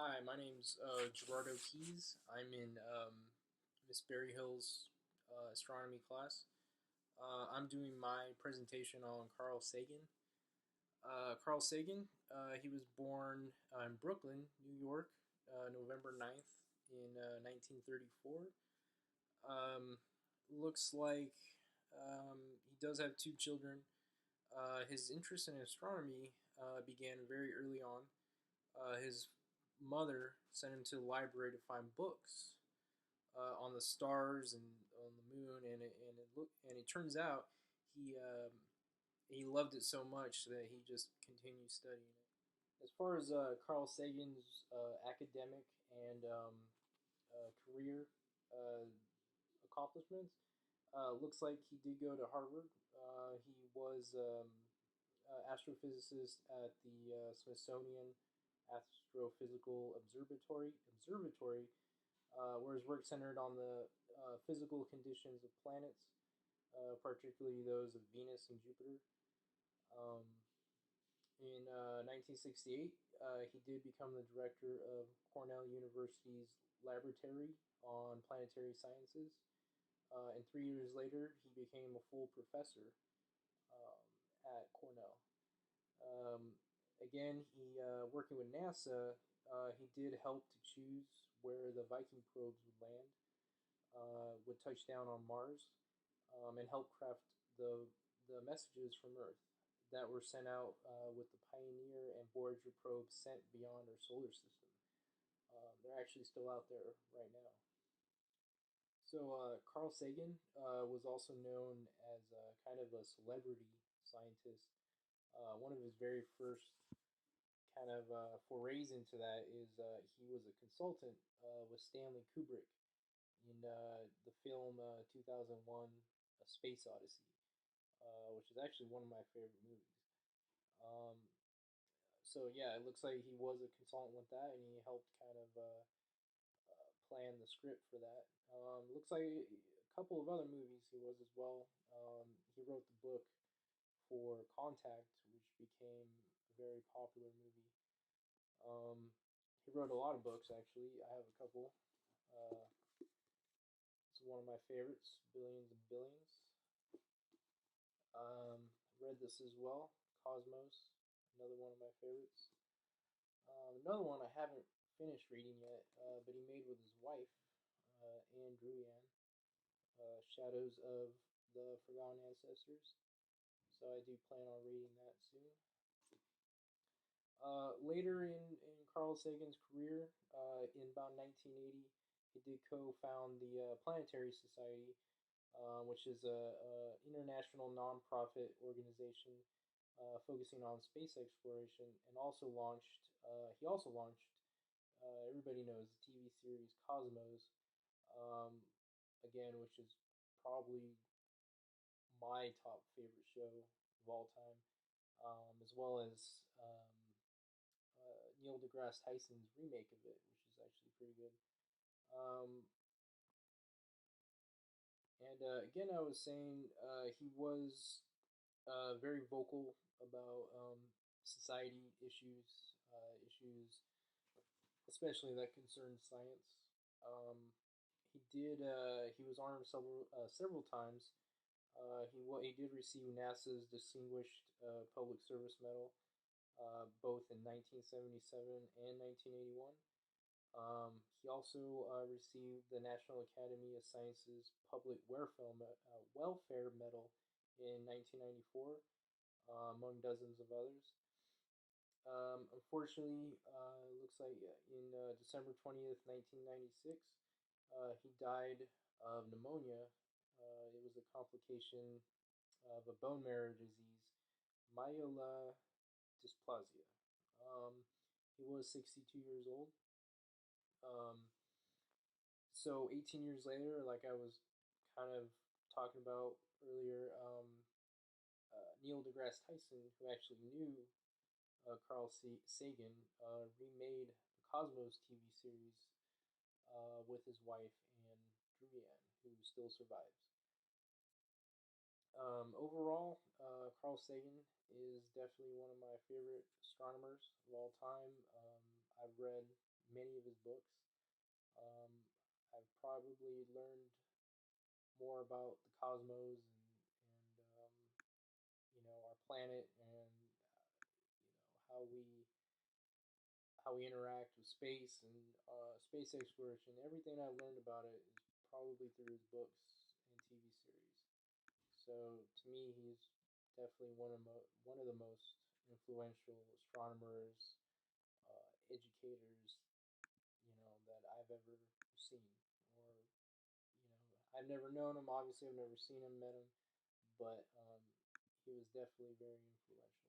Hi, my name's Gerardo Keys. I'm in Miss Berryhill's astronomy class. I'm doing my presentation on Carl Sagan. Carl Sagan, he was born in Brooklyn, New York, November 9th in 1934. Um, Looks like he does have two children. His interest in astronomy began very early on. His mother sent him to the library to find books on the stars and on the moon, and it turns out he loved it so much that he just continued studying it. As far as Carl Sagan's academic and career uh, accomplishments, looks like he did go to Harvard. He was astrophysicist at the Smithsonian Astrophysical Observatory, where his work centered on the physical conditions of planets, particularly those of Venus and Jupiter. Um, in 1968, he did become the director of Cornell University's Laboratory on Planetary Sciences, and 3 years later, he became a full professor um, at Cornell. Um, Again, he working with NASA, he did help to choose where the Viking probes would land, would touch down on Mars, and help craft the messages from Earth that were sent out with the Pioneer and Voyager probes sent beyond our solar system. They're actually still out there right now. So Carl Sagan was also known as kind of a celebrity scientist. One of his very first kind of forays into that is he was a consultant with Stanley Kubrick in the film 2001 A Space Odyssey, which is actually one of my favorite movies. Um, so yeah, it looks like he was a consultant with that, and he helped kind of plan the script for that. Looks like a couple of other movies he was as well. He wrote the book for Contact, which became a very popular movie. Um, he wrote a lot of books actually. I have a couple. Uh, it's one of my favorites, Billions and Billions. Read this as well, Cosmos, another one of my favorites. Another one I haven't finished reading yet, but he made with his wife, Anne Druyan, Shadows of the Forgotten Ancestors. So I do plan on reading that soon. Later in Carl Sagan's career, in about 1980, he did co-found the Planetary Society, which is a international nonprofit organization focusing on space exploration, and also launched. He also launched. Everybody knows the TV series Cosmos, um, again, which is probably my top favorite show of all time, as well as Neil deGrasse Tyson's remake of it, which is actually pretty good. Um, and again, I was saying he was very vocal about society issues especially that concern science. Um, he was honored several times. He did receive NASA's Distinguished Public Service Medal, both in 1977 and 1981. He also received the National Academy of Sciences Welfare Medal in 1994, among dozens of others. Unfortunately, looks like in December 20th, 1996, he died of pneumonia. It was a complication of a bone marrow disease, myelodysplasia. Um, he was 62 years old. Um, so 18 years later, like I was kind of talking about earlier, Neil deGrasse Tyson, who actually knew Carl Sagan, remade the Cosmos TV series with his wife Anne Druyan, who still survives. Overall, Carl Sagan is definitely one of my favorite astronomers of all time. I've read many of his books. Um, I've probably learned more about the cosmos and our planet and how we interact with space and space exploration. Everything I've learned about it is probably through his books and TV series. So to me, he's definitely one of the most influential astronomers, educators, that I've ever seen. Or I've never known him. Obviously, I've never seen him, met him, but he was definitely very influential.